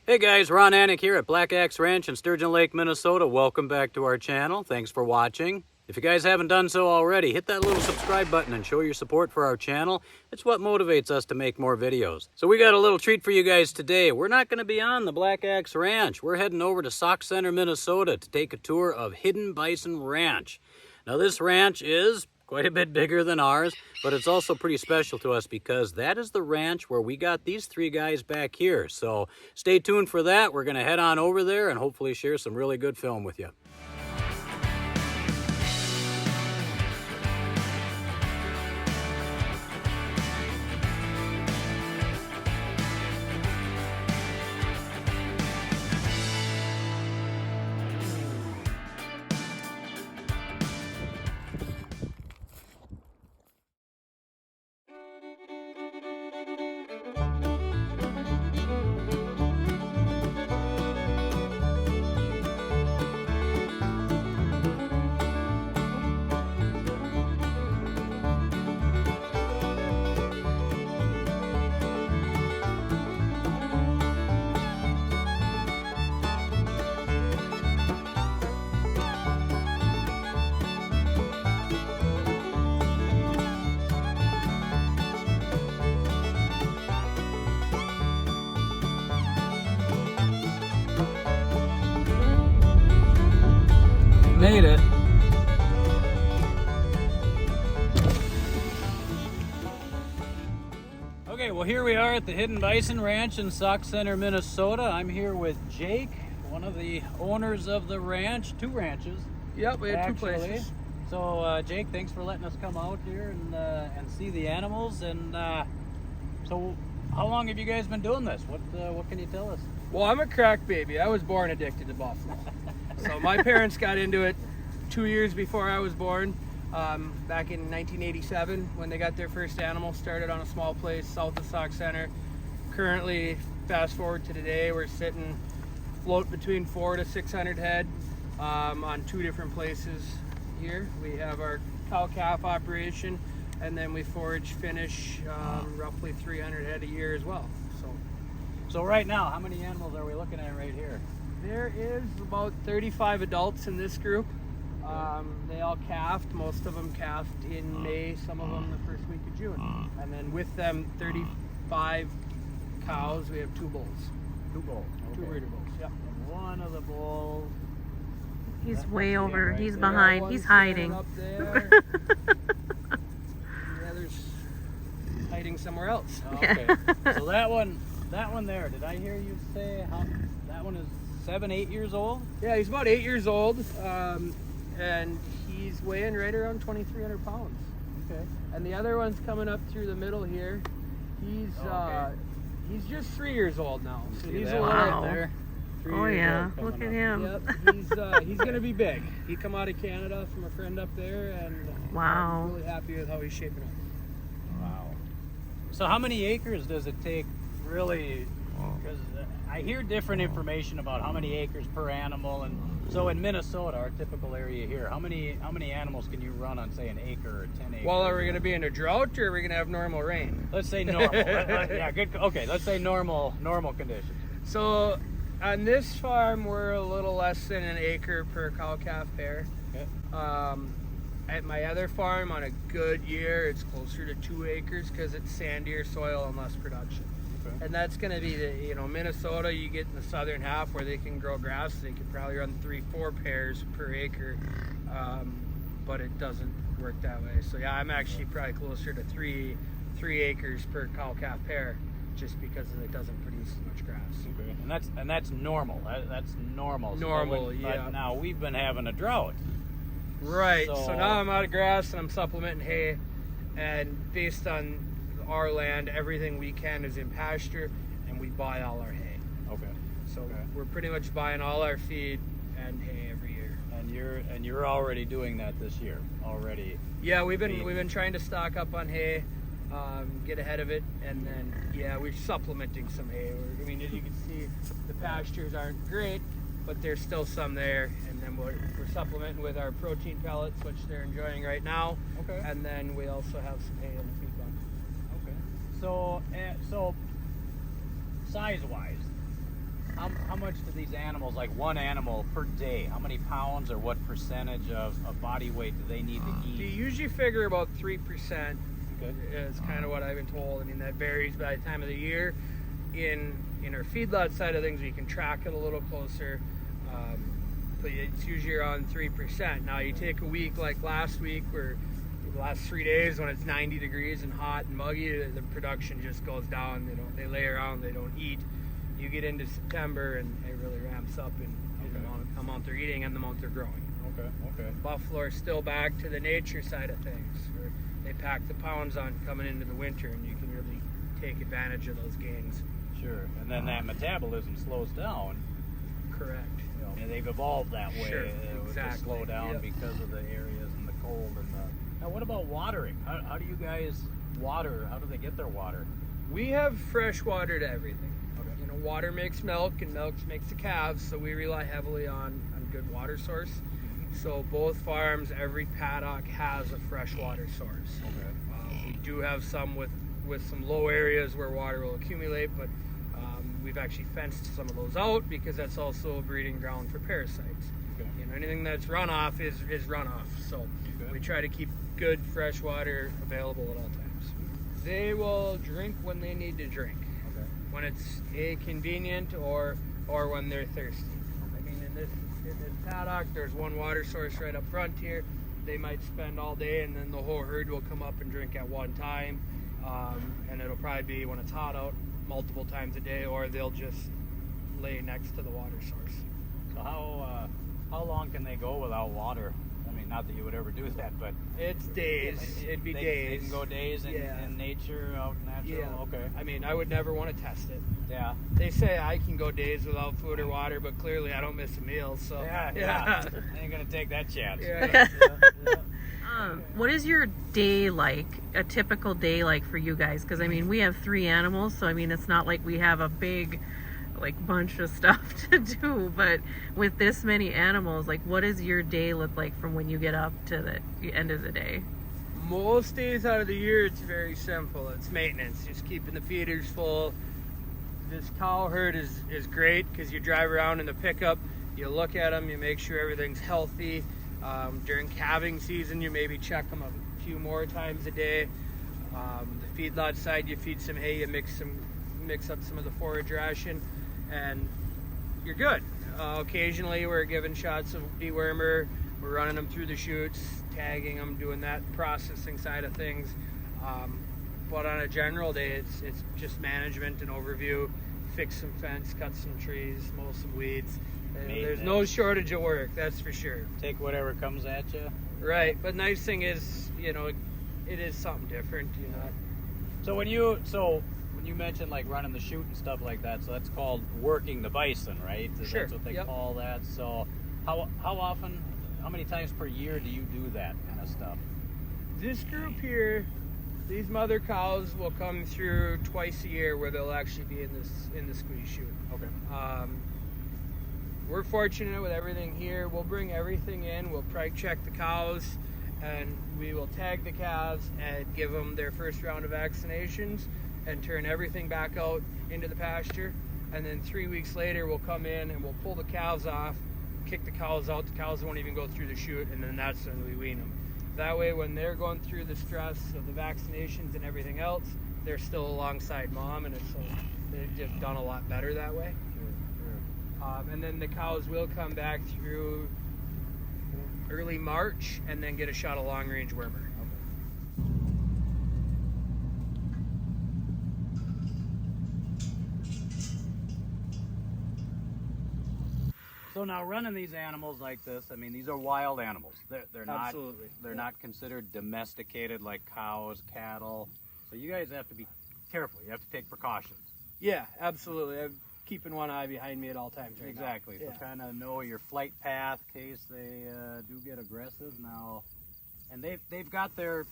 Hey guys, Ron Anik here at Black Axe Ranch in Sturgeon Lake, Minnesota. Welcome back to our channel. Thanks for watching. If you guys haven't done so already, hit that little subscribe button and show your support for our channel. It's what motivates us to make more videos. So we got a little treat for you guys today. We're not going to be on the Black Axe Ranch. We're heading over to Sauk Centre, Minnesota to take a tour of Hidden Bison Ranch. Now this ranch is quite a bit bigger than ours, but it's also pretty special to us because that is the ranch where we got these three guys back here. So stay tuned for that. We're going to head on over there and hopefully share some really good film with you. Made it. Okay, well here we are at the Hidden Bison Ranch in Sauk Centre, Minnesota. I'm here with Jake, one of the owners of the ranch, two ranches. Yep, we have actually. two places. So Jake, thanks for letting us come out here and see the animals. And so how long have you guys been doing this? What can you tell us? Well, I'm a crack baby. I was born addicted to buffalo. So my parents got into it 2 years before I was born, back in 1987 when they got their first animal. Started on a small place south of Sauk Centre. Currently, fast forward to today, we're sitting float between 400 to 600 head on two different places here. We have our cow-calf operation, and then we forage finish roughly 300 head a year as well. So right now, how many animals are we looking at right here? There is about 35 adults in this group. They all calved. Most of them calved in May, some of them the first week of June. And then with them, 35 cows. We have two bulls. Two bulls. Two Okay. breeder bulls, yep. And one of the bulls. He's That way must be over. right He's there. behind. One's He's hiding. Up there. The other's hiding somewhere else. Oh, okay. So that one there, did I hear you say that one is 7, 8 years old? Yeah, he's about 8 years old, and he's weighing right around 2,300 pounds. Okay. And the other one's coming up through the middle here. He's he's just 3 years old now. So See he's that a one little. Wow. right there? 3 Oh years yeah, old coming look at up. him. Yep, he's gonna be big. He come out of Canada from a friend up there, and Wow. I'm really happy with how he's shaping up. Wow. So how many acres does it take really? Because I hear different information about how many acres per animal, and so in Minnesota, our typical area here, how many animals can you run on, say, an acre or 10 acres? Well, are we gonna be in a drought, or are we gonna have normal rain? Let's say normal. Yeah, good. Okay, let's say normal conditions. So on this farm, we're a little less than an acre per cow-calf pair. Okay. At my other farm, on a good year, it's closer to 2 acres because it's sandier soil and less production. Okay. And that's going to be Minnesota. You get in the southern half where they can grow grass. They could probably run 3-4 pairs per acre, but it doesn't work that way. So yeah, I'm actually probably closer to 3 acres per cow-calf pair, just because it doesn't produce as much grass. Okay. And that's normal. That's normal. Normal, But yeah. now we've been having a drought. Right. So So- now I'm out of grass and I'm supplementing hay, and based on our land, everything we can is in pasture, and we buy all our hay. Okay. So Okay. we're pretty much buying all our feed and hay every year. And you're already doing that this year already. Yeah, we've Feed. been trying to stock up on hay, get ahead of it, and then we're supplementing some hay. I mean, as you can see, the pastures aren't great, but there's still some there, and then we're supplementing with our protein pellets, which they're enjoying right now. Okay. And then we also have some hay in the feed bun. Okay. So size-wise, how much do these animals, like one animal per day, how many pounds or what percentage of body weight do they need to You eat? usually figure about 3%. Okay. Is kind of what I've been told. I mean, that varies by the time of the year. In our feedlot side of things, we can track it a little closer, but it's usually around 3%. Now, you take a week like last week, where the last 3 days when it's 90 degrees and hot and muggy, the production just goes down. They lay around, they don't eat. You get into September and it really ramps up in the amount they're eating and the amount they're growing. Okay. Buffalo are still back to the nature side of things, where they pack the pounds on coming into the winter, and you can really take advantage of those gains. Sure. And then that metabolism slows down. Correct. And they've evolved that way. Sure, To exactly. slow down Yep. because of the areas and the cold and the. Now, what about watering? How do you guys water? How do they get their water? We have fresh water to everything. Okay. Water makes milk, and milk makes the calves, so we rely heavily on good water source. So both farms, every paddock has a freshwater source. Okay. We do have some with some low areas where water will accumulate, but we've actually fenced some of those out because that's also a breeding ground for parasites. Okay. Anything that's runoff is runoff. So we try to keep good fresh water available at all times. They will drink when they need to drink. Okay. When it's convenient or when they're thirsty. I mean, in this paddock, there's one water source right up front here. They might spend all day, and then the whole herd will come up and drink at one time. And it'll probably be, when it's hot out, multiple times a day, or they'll just lay next to the water source. So how long can they go without water? I mean, not that you would ever do that, but It's days. It'd be days. They can go days in nature, out natural. Yeah. Okay. I mean, I would never want to test it. Yeah. They say I can go days without food or water, but clearly I don't miss a meal. So Yeah. I ain't gonna take that chance. Yeah. What is your day like, a typical day like for you guys? Because, I mean, we have 3 animals, so, I mean, it's not like we have a big, bunch of stuff to do. But with this many animals, what does your day look like from when you get up to the end of the day? Most days out of the year, it's very simple. It's maintenance, just keeping the feeders full. This cow herd is great because you drive around in the pickup, you look at them, you make sure everything's healthy. During calving season, you maybe check them a few more times a day. The feedlot side, you feed some hay, you mix up some of the forage ration, and you're good. Occasionally, we're giving shots of dewormer. We're running them through the chutes, tagging them, doing that processing side of things. But on a general day, it's just management and overview. Fix some fence, cut some trees, mow some weeds. There's no shortage of work, that's for sure. Take whatever comes at you. Right, but nice thing is, it is something different, So when you mentioned running the chute and stuff like that, so that's called working the bison, right? Sure. That's what they Yep. call that. So how often, how many times per year do you do that kind of stuff? This group here, these mother cows will come through twice a year where they'll actually be in the squeeze chute. Okay. We're fortunate with everything here. We'll bring everything in. We'll probably check the cows, and we will tag the calves and give them their first round of vaccinations and turn everything back out into the pasture. And then 3 weeks later, we'll come in and we'll pull the calves off, kick the cows out. The cows won't even go through the chute, and then that's when we wean them. That way, when they're going through the stress of the vaccinations and everything else, they're still alongside mom, and they've just done a lot better that way. And then the cows will come back through early March and then get a shot of long-range wormer. So now running these animals like this, I mean, these are wild animals. They're not Absolutely. They're not considered domesticated like cows, cattle. So you guys have to be careful. You have to take precautions. Yeah, absolutely. I'm keeping one eye behind me at all times right Exactly. now. So kind of know your flight path in case they do get aggressive now. And they've got their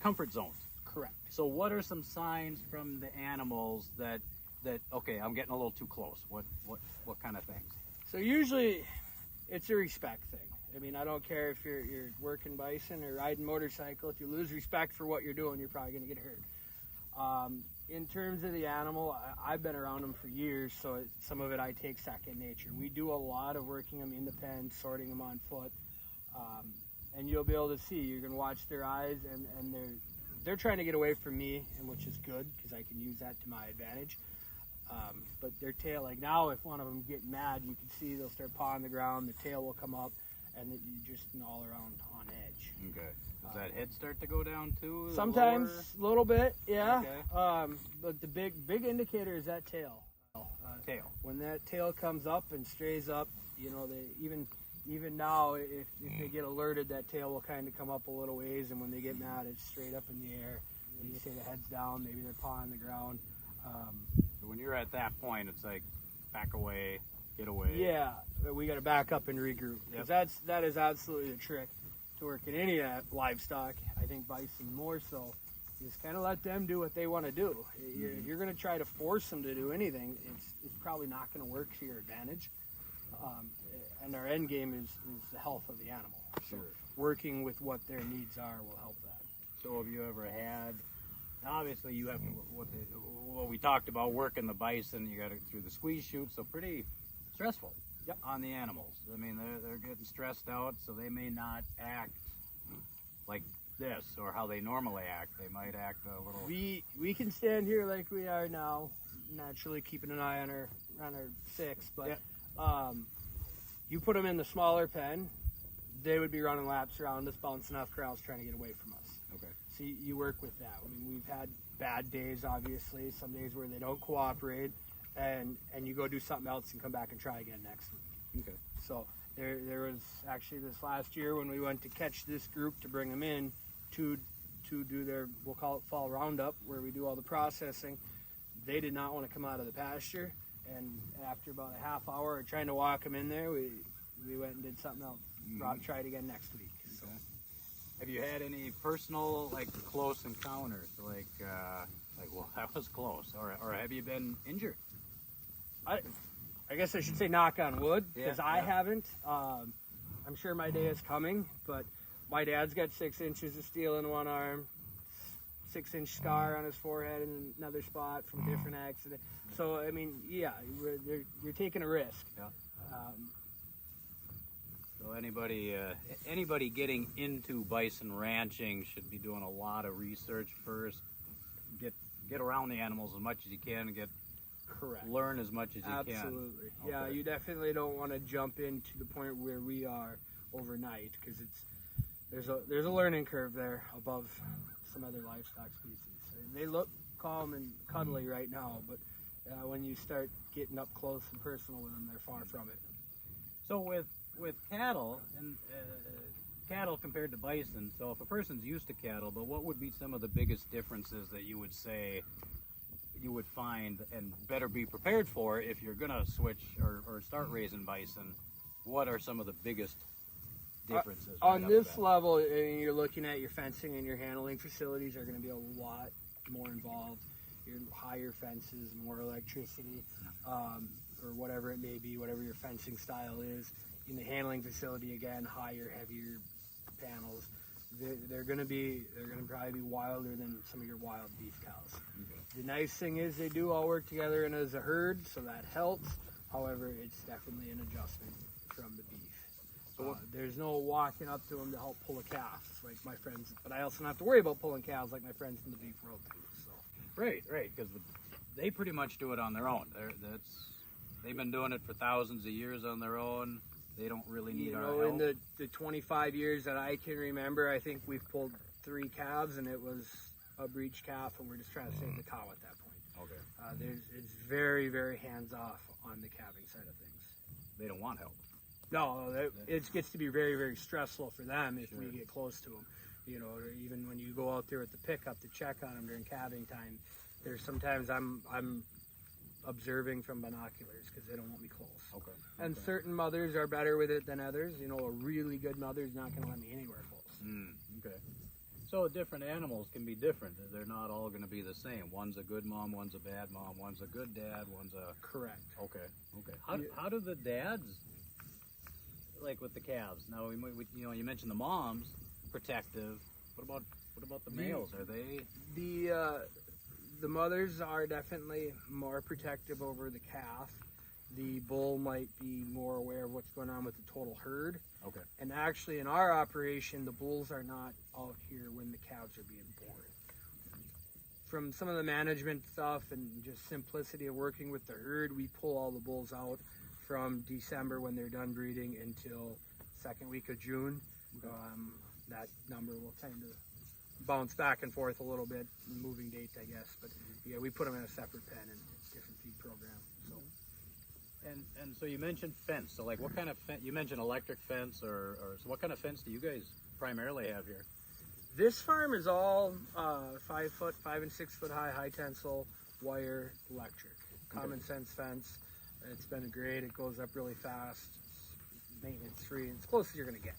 comfort zones. Correct. So what are some signs from the animals that okay, I'm getting a little too close? What kind of things? So usually it's a respect thing. I mean, I don't care if you're working bison or riding motorcycle. If you lose respect for what you're doing, you're probably going to get hurt. in terms of the animal, I've been around them for years, so some of it I take second nature. We do a lot of working them in the pen, sorting them on foot, and you'll be able to see. You can watch their eyes, and they're trying to get away from me, and which is good because I can use that to my advantage. But their tail, like now, if one of them get mad, you can see they'll start pawing the ground. The tail will come up, and you just all around on edge. Okay. Does that head start to go down too? Sometimes a little bit, yeah. Okay. But the big indicator is that tail. Tail. When that tail comes up and strays up, you know, they even now, if they get alerted, that tail will kind of come up a little ways, and when they get mad, it's straight up in the air. You say the head's down, maybe they're pawing the ground. So when you're at that point, it's like back away, get away. Yeah, we got to back up and regroup. Because that is absolutely the trick to work in any livestock. I think bison more so. Is kind of let them do what they want to do. You're going to try to force them to do anything. It's probably not going to work to your advantage. And our end game is the health of the animal. Sure. So working with what their needs are will help that. So have you ever had? Obviously, you have what we talked about, working the bison. You got it through the squeeze chute, so pretty stressful on the animals. I mean, they're getting stressed out, so they may not act like this or how they normally act. They might act a little. We can stand here like we are now, naturally keeping an eye on our six, but you put them in the smaller pen, they would be running laps around us, bouncing off corrals, trying to get away from us. Okay. So you work with that. I mean, we've had bad days, obviously, some days where they don't cooperate, and you go do something else and come back and try again next week. Okay. So there was actually this last year when we went to catch this group to bring them in to do their, we'll call it fall roundup, where we do all the processing. They did not want to come out of the pasture, and after about a half hour of trying to walk them in there, we went and did something else. Tried again next week. So. Have you had any personal, like, close encounters? Like, well, that was close. Or have you been injured? I guess I should say knock on wood, because I haven't. I'm sure my day is coming, but my dad's got 6 inches of steel in one arm, 6-inch scar on his forehead in another spot from a different accident. So, I mean, yeah, you're taking a risk. Yeah. So anybody getting into bison ranching should be doing a lot of research first. Get around the animals as much as you can, and learn as much as you can. Absolutely. Okay. Yeah, you definitely don't want to jump into the point where we are overnight, because there's a learning curve there above some other livestock species. They look calm and cuddly right now, but when you start getting up close and personal with them, they're far from it. So with cattle and cattle compared to bison, so if a person's used to cattle, but what would be some of the biggest differences that you would say you would find and better be prepared for if you're going to switch or start raising bison? What are some of the biggest differences? On this level, you're looking at your fencing and your handling facilities are going to be a lot more involved. Your higher fences, more electricity, or whatever it may be, whatever your fencing style is. In the handling facility, again, higher, heavier panels. They're going to probably be wilder than some of your wild beef cows. Okay. The nice thing is they do all work together and as a herd, so that helps. However, it's definitely an adjustment from the beef. So there's no walking up to them to help pull a calf like my friends, but I also don't have to worry about pulling calves like my friends in the beef world do. So. Right, because they pretty much do it on their own. They've been doing it for thousands of years on their own. They don't really need our help. In the 25 years that I can remember, I think we've pulled 3 calves, and it was a breech calf, and we're just trying to save the cow at that point. Okay. It's very, very hands-off on the calving side of things. They don't want help. No, it gets to be very, very stressful for them if we get close to them. You know, or even when you go out there with the pickup to check on them during calving time, there's sometimes I'm observing from binoculars because they don't want me close. Okay. And certain mothers are better with it than others. You know, a really good mother is not going to let me anywhere close. Okay. So different animals can be different. They're not all going to be the same. One's a good mom, one's a bad mom, one's a good dad, one's a... Correct. Okay. How do the dads, like with the calves? Now, you mentioned the moms, protective. What about the males? Are they... The mothers are definitely more protective over the calf. The bull might be more aware of what's going on with the total herd. Okay. And actually, in our operation, the bulls are not out here when the calves are being born. From some of the management stuff and just simplicity of working with the herd, we pull all the bulls out from December when they're done breeding until second week of June. That number will tend to bounce back and forth a little bit, moving date, I guess. But yeah, we put them in a separate pen and different feed program. So. And so you mentioned fence. So like, what kind of fence? You mentioned electric fence, or so what kind of fence do you guys primarily have here? This farm is all 5 and 6 foot high tensile wire electric. Common sense fence. It's been great. It goes up really fast. It's maintenance free. It's as close as you're gonna get.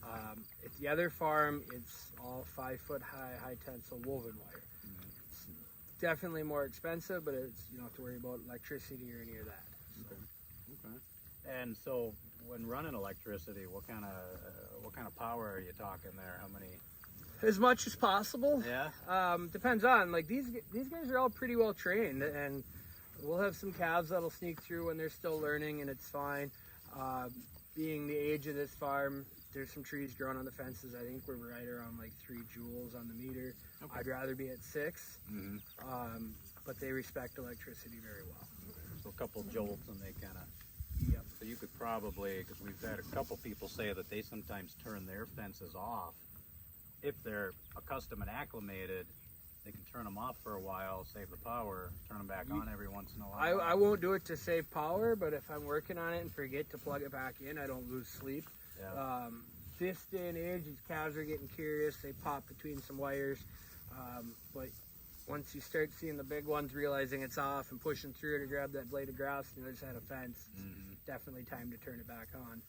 At the other farm, it's all 5 foot high tensile woven wire. It's definitely more expensive, but it's, you don't have to worry about electricity or any of that. So. Okay. And so when running electricity, what kind of power are you talking there? How many? As much as possible. Yeah. Depends on, like, these guys are all pretty well trained, and we'll have some calves that'll sneak through when they're still learning, and it's fine. Being the age of this farm, there's some trees growing on the fences. I think we're right around like 3 joules on the meter. Okay. I'd rather be at 6, but they respect electricity very well. So a couple jolts and they kind of. Yep. So you could probably, because we've had a couple people say that they sometimes turn their fences off. If they're accustomed and acclimated, they can turn them off for a while, save the power, turn them back on every once in a while. I won't do it to save power, but if I'm working on it and forget to plug it back in, I don't lose sleep. Yeah. This day and age, these calves are getting curious. They pop between some wires, but once you start seeing the big ones realizing it's off and pushing through to grab that blade of grass on the other side of the fence, it's definitely time to turn it back on.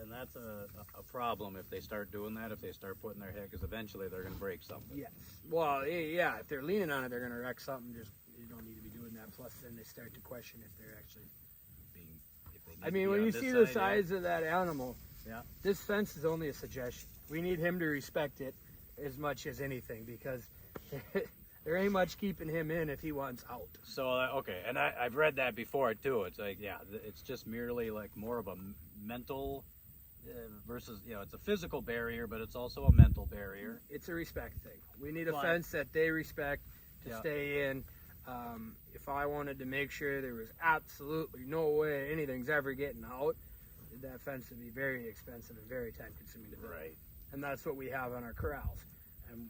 And that's a problem if they start doing that, if they start putting their head, because eventually they're going to break something. Yes. Well, yeah, if they're leaning on it, they're going to wreck something. Just, you don't need to be doing that. Plus, then they start to question if they're actually being. If they need I mean, to be when on you this see side, the size of that animal, yeah, this fence is only a suggestion. We need him to respect it as much as anything, because there ain't much keeping him in if he wants out. So, okay, and I've read that before too. It's like, yeah, it's just merely like more of a mental versus, you know, it's a physical barrier, but it's also a mental barrier. It's a respect thing. We need a fence that they respect to stay in. If I wanted to make sure there was absolutely no way anything's ever getting out, that fence would be very expensive and very time consuming to build. Right. And that's what we have on our corrals. And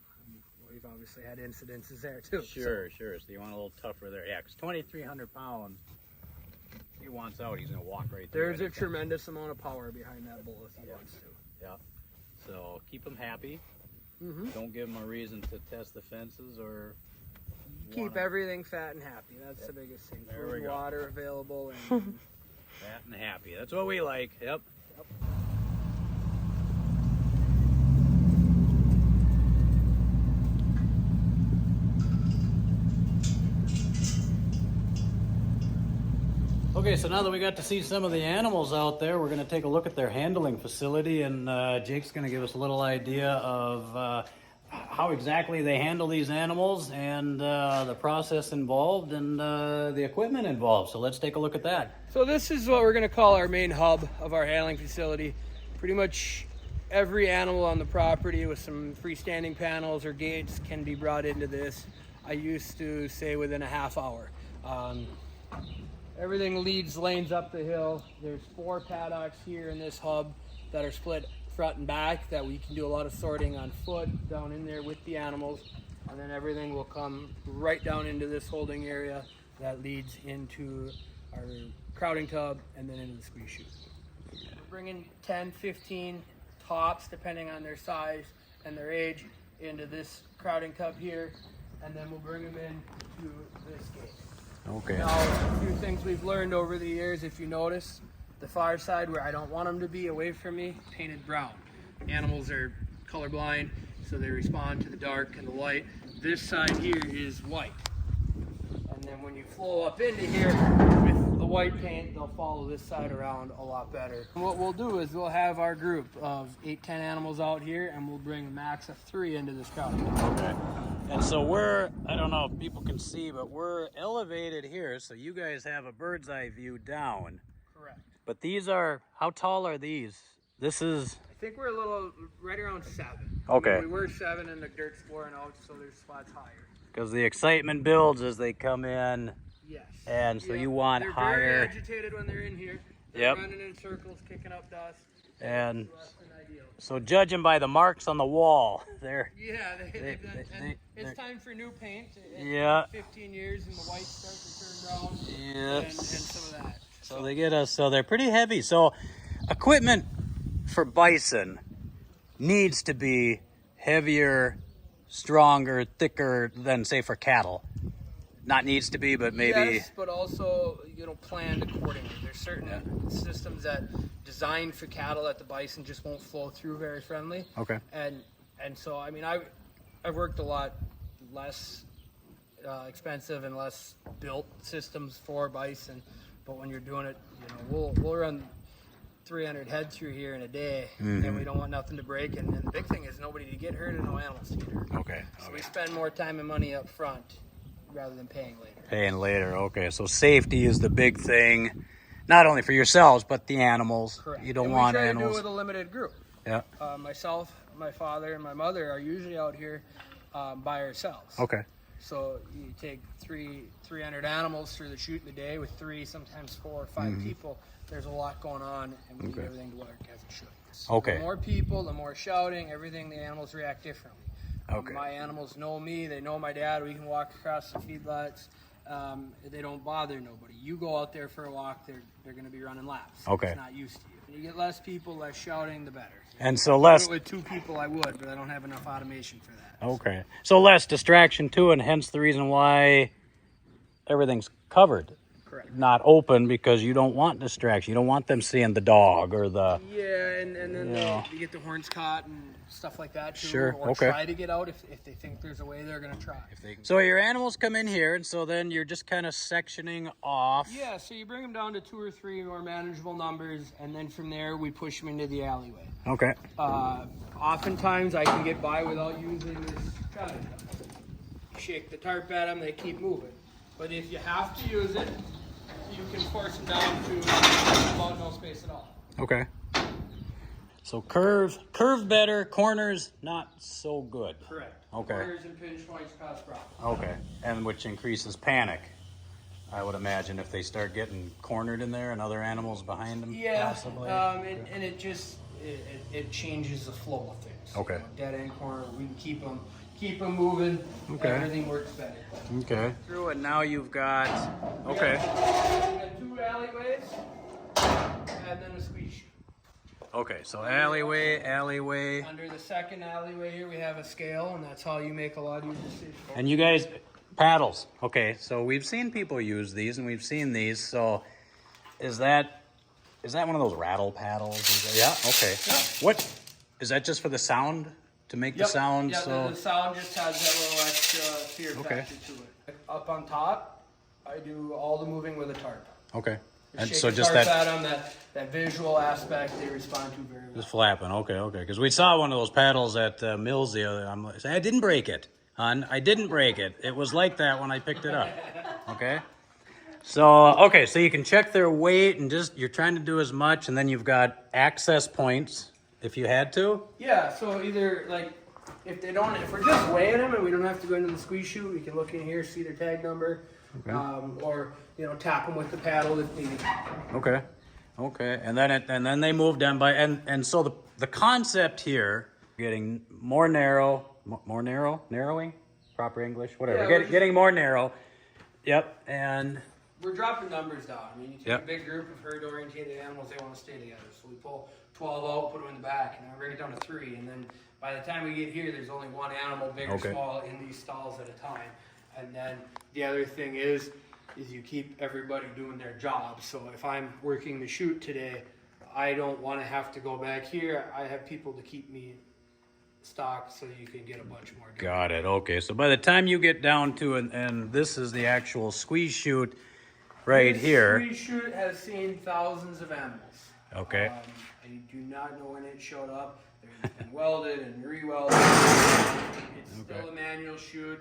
we've obviously had incidences there too. Sure. So you want a little tougher there. Yeah, because 2,300 pounds, he wants out, he's going to walk right through. There's a tremendous amount of power behind that bull if he wants to. Yeah. So keep him happy. Don't give him a reason to test the fences or... Keep everything fat and happy. That's the biggest thing. Food and water available. And fat and happy. That's what we like. Yep. Okay, so now that we got to see some of the animals out there, we're going to take a look at their handling facility, and Jake's going to give us a little idea of how exactly they handle these animals and the process involved and the equipment involved. So let's take a look at that. so this is what we're going to call our main hub of our handling facility. Pretty much every animal on the property with some freestanding panels or gates can be brought into this. I used to say within a half hour. Everything leads lanes up the hill. There's 4 paddocks here in this hub that are split front and back that we can do a lot of sorting on foot down in there with the animals. And then everything will come right down into this holding area that leads into our crowding tub and then into the squeeze chute. We're bringing 10, 15 tops, depending on their size and their age, into this crowding tub here. And then we'll bring them in to this gate. Okay. Now, a few things we've learned over the years, if you notice, the far side where I don't want them to be away from me, painted brown. Animals are colorblind, so they respond to the dark and the light. This side here is white. And then when you flow up into here with the white paint, they'll follow this side around a lot better. What we'll do is we'll have our group of 8-10 animals out here, and we'll bring a max of 3 into this crowd. Okay. And so we're, I don't know if people can see, but we're elevated here, so you guys have a bird's eye view down. Correct. But these are, how tall are these? This is... I think we're a little, right around 7. Okay. I mean, we were 7 and the dirt's flooring out, so there's spots higher. Because the excitement builds as they come in. Yes. And so you want they're higher. They're very agitated when they're in here. They're Yep. running in circles, kicking up dust. And Less than ideal. so judging by the marks on the wall, they're... Yeah, it's time for new paint. Yeah. 15 years and the whites start to turn brown. Yep. And some of that. So they get us, so they're pretty heavy. So equipment for bison needs to be heavier, stronger, thicker than say for cattle. Not needs to be, but maybe. Yes, but also, planned accordingly. There's certain systems that designed for cattle that the bison just won't flow through very friendly. Okay. And so, I mean, I've worked a lot less expensive and less built systems for bison, but when you're doing it, we'll run 300 head through here in a day, and we don't want nothing to break. And the big thing is nobody to get hurt and no animals to get hurt. Okay. So we spend more time and money up front rather than paying later. Paying later. Okay. So safety is the big thing, not only for yourselves but the animals. Correct. You don't and want we try animals. to do it with a limited group. Yeah. Myself, my father, and my mother are usually out here by ourselves. Okay. So you take 300 animals through the chute in the day with 3, sometimes 4 or 5 people. There's a lot going on, and we need everything to work as it should. So Okay. The more people, the more shouting, everything, the animals react differently. Okay. My animals know me. They know my dad. We can walk across the feedlots. They don't bother nobody. You go out there for a walk, they're going to be running laps. Okay. It's not used to you. When you get less people, less shouting, the better. And so less. With 2 people, I would, but I don't have enough automation for that. Okay. So less distraction too, and hence the reason why everything's covered. Correct. Not open, because you don't want distraction. You don't want them seeing the dog or the... Yeah, and then Yeah. you get the horns caught and stuff like that too. Sure, Or okay. try to get out if they think there's a way, they're going to try. So your animals come in here, and so then you're just kind of sectioning off. Yeah, so you bring them down to 2 or 3 more manageable numbers, and then from there we push them into the alleyway. Okay. Oftentimes I can get by without using this trolley. You shake the tarp at them, they keep moving. But if you have to use it, you can force them down to about no space at all. Okay. So curve better, corners not so good. Correct. Okay. Corners and pinch points cause problems. Okay. And which increases panic, I would imagine, if they start getting cornered in there and other animals behind them. Yeah, Possibly. and it just it changes the flow of things. Okay. Dead end corner, we can keep them moving. Okay. Everything works better. Okay. Through it now you've got. Okay. We got 2 alleyways and then a squeeze chute. Okay. So alleyway. Under the second alleyway here, we have a scale, and that's how you make a lot of your decisions. And you guys, paddles. Okay. So we've seen people use these, and we've seen these. So is that one of those rattle paddles? Yeah. Okay. Yep. What is that? Just for the sound? To make the sound? Yeah, So. the sound just has that little extra fear Okay. factor to it. Up on top, I do all the moving with a tarp. Okay. And Shake so the just tarp that. at them, that visual aspect they respond to very well. Just flapping. Okay. Because we saw one of those paddles at Mills the other. I'm like, I didn't break it, hon. I didn't break it. It was like that when I picked it up. Okay. So so you can check their weight, and just you're trying to do as much, and then you've got access points if you had to. Yeah, so either like if we're just weighing them and we don't have to go into the squeeze chute, we can look in here, see their tag number, or tap them with the paddle if needed. Okay. And then they moved down by and so the concept here, getting more narrowing, proper English, whatever. Yeah, Getting more narrow. Yep. And we're dropping numbers down. I mean, you take Yep. a big group of herd-oriented animals, they want to stay together. So we pull 12 out, put them in the back, and then bring it down to 3. And then by the time we get here, there's only 1 animal, big or small, in these stalls at a time. And then the other thing is you keep everybody doing their job. So if I'm working the chute today, I don't want to have to go back here. I have people to keep me stocked so you can get a bunch more done. got it. Okay. So by the time you get down to and this is the actual squeeze chute right here. This squeeze chute has seen thousands of animals. Okay. I do not know when it showed up. They've been welded and re-welded. It's still a manual chute.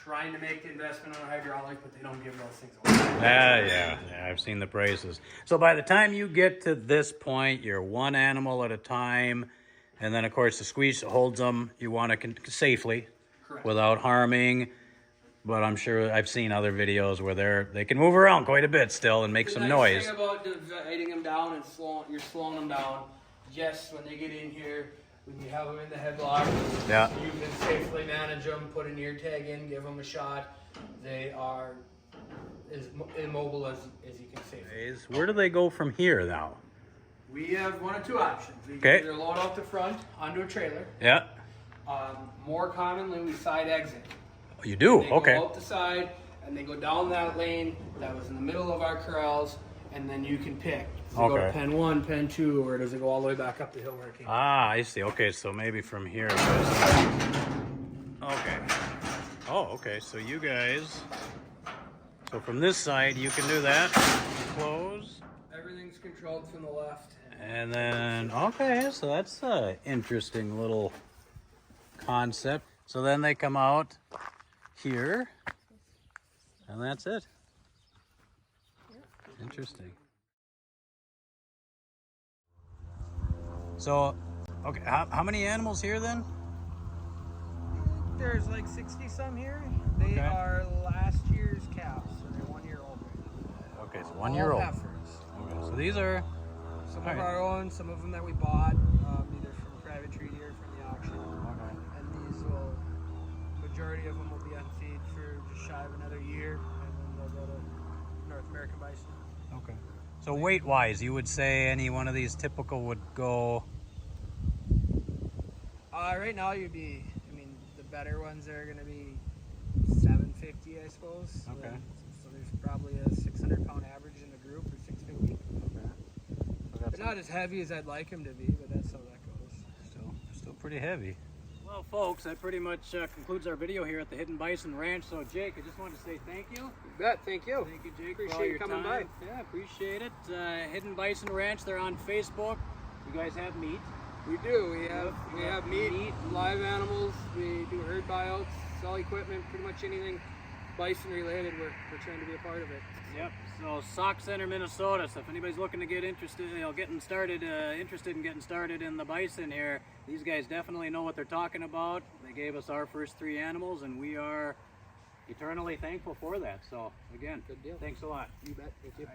Trying to make the investment on a hydraulic, but they don't give those things away. Yeah, I've seen the prices. So by the time you get to this point, you're one animal at a time, and then of course the squeeze holds them. You want to safely, Correct. without harming. But I'm sure I've seen other videos where they can move around quite a bit still and make some noise. The nice thing about dividing them down and you're slowing them down. Yes, when they get in here, when you have them in the headlock, you can safely manage them, put an ear tag in, give them a shot. They are as immobile as you can safely. Where do they go from here now? We have one of two options. We can either load out the front onto a trailer. Yeah. More commonly, we side exit. Oh, you do? They Okay. go out the side and they go down that lane that was in the middle of our corrals, and then you can pick. Does it go to pen 1, pen 2, or does it go all the way back up the hill where it came? Ah, I see. Okay, so maybe from here. Okay. Oh, okay. So you guys. So from this side, you can do that. Close. Everything's controlled from the left. And then, okay, so that's a interesting little concept. So then they come out here, and that's it. Interesting. So, okay, how many animals here then? There's like 60 some here. They are last year's calves, so they're 1 year old. Okay, so 1 year old. Heifers. Okay, so these are some of our own, some of them that we bought, either from private treaty or from the auction. Okay. And these will, majority of them will be on feed for just shy of another year, and then they'll go to North American bison. Okay. So weight-wise, you would say any one of these typical would go? Right now you'd be, I mean, the better ones are going to be 750, I suppose. Okay. So there's probably a 600-pound average in the group, or 650. Okay. They're not as heavy as I'd like them to be, but that's how that goes. Still pretty heavy. Well, folks, that pretty much concludes our video here at the Hidden Bison Ranch. So, Jake, I just wanted to say thank you. You bet. Thank you. Thank you, Jake. Appreciate for all you your coming time. by. Yeah, appreciate it. Hidden Bison Ranch, they're on Facebook. You guys have meat. We do. We have meat, live animals. We do herd buyouts, sell equipment, pretty much anything bison related. We're trying to be a part of it. Yep. So Sauk Centre, Minnesota. So if anybody's looking to get interested, interested in getting started in the bison here, these guys definitely know what they're talking about. They gave us our first 3 animals, and we are eternally thankful for that. So again, Good deal. Thanks a lot. You bet. Thank you.